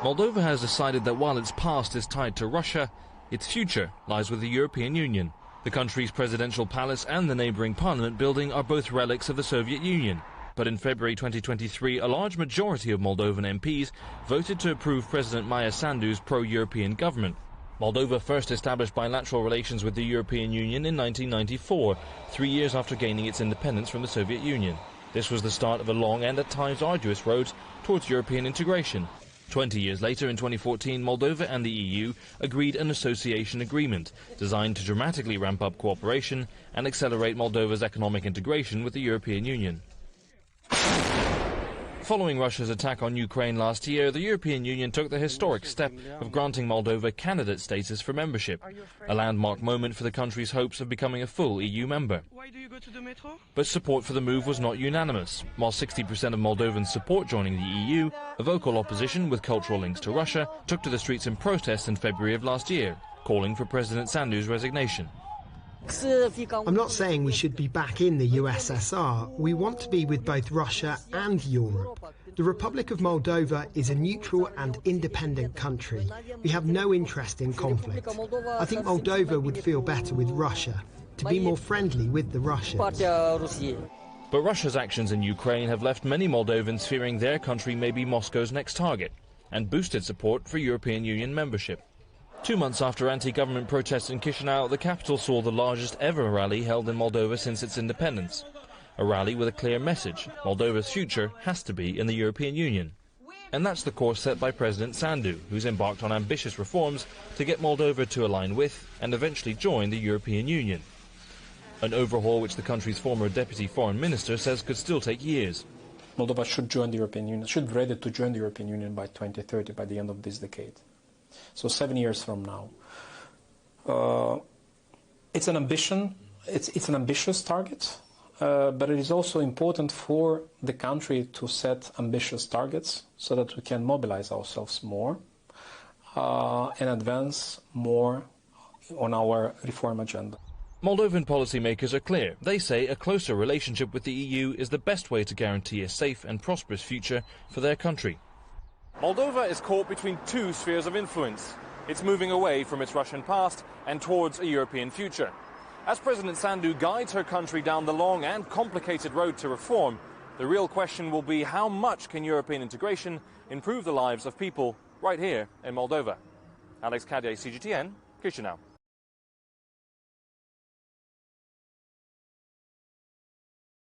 Moldova has decided that while its past is tied to Russia, its future lies with the European Union. The country's presidential palace and the neighbouring parliament building are both relics of the Soviet Union. But in February 2023, a large majority of Moldovan MPs voted to approve President Maya Sandu's pro-European government. Moldova first established bilateral relations with the European Union in 1994, 3 years after gaining its independence from the Soviet Union. This was the start of a long and at times arduous road towards European integration. 20 years later, in 2014, Moldova and the EU agreed an association agreement designed to dramatically ramp up cooperation and accelerate Moldova's economic integration with the European Union. Following Russia's attack on Ukraine last year, the European Union took the historic step of granting Moldova candidate status for membership, a landmark moment for the country's hopes of becoming a full EU member. But support for the move was not unanimous. While 60% of Moldovans support joining the EU, a vocal opposition with cultural links to Russia took to the streets in protest in February of last year, calling for President Sandu's resignation. I'm not saying we should be back in the USSR. We want to be with both Russia and Europe. The Republic of Moldova is a neutral and independent country. We have no interest in conflict. I think Moldova would feel better with Russia, to be more friendly with the Russians. But Russia's actions in Ukraine have left many Moldovans fearing their country may be Moscow's next target, and boosted support for European Union membership. 2 months after anti-government protests in Chisinau, the capital saw the largest ever rally held in Moldova since its independence. A rally with a clear message: Moldova's future has to be in the European Union. And that's the course set by President Sandu, who's embarked on ambitious reforms to get Moldova to align with and eventually join the European Union. An overhaul which the country's former deputy foreign minister says could still take years. Moldova should join the European Union, should be ready to join the European Union by 2030, by the end of this decade. So 7 years from now. It's an ambition, it's an ambitious target, but it is also important for the country to set ambitious targets so that we can mobilize ourselves more and advance more on our reform agenda. Moldovan policymakers are clear. They say a closer relationship with the EU is the best way to guarantee a safe and prosperous future for their country. Moldova is caught between two spheres of influence. It's moving away from its Russian past and towards a European future. As President Sandu guides her country down the long and complicated road to reform, the real question will be how much can European integration improve the lives of people right here in Moldova. Alex Cadier, CGTN, Chisinau.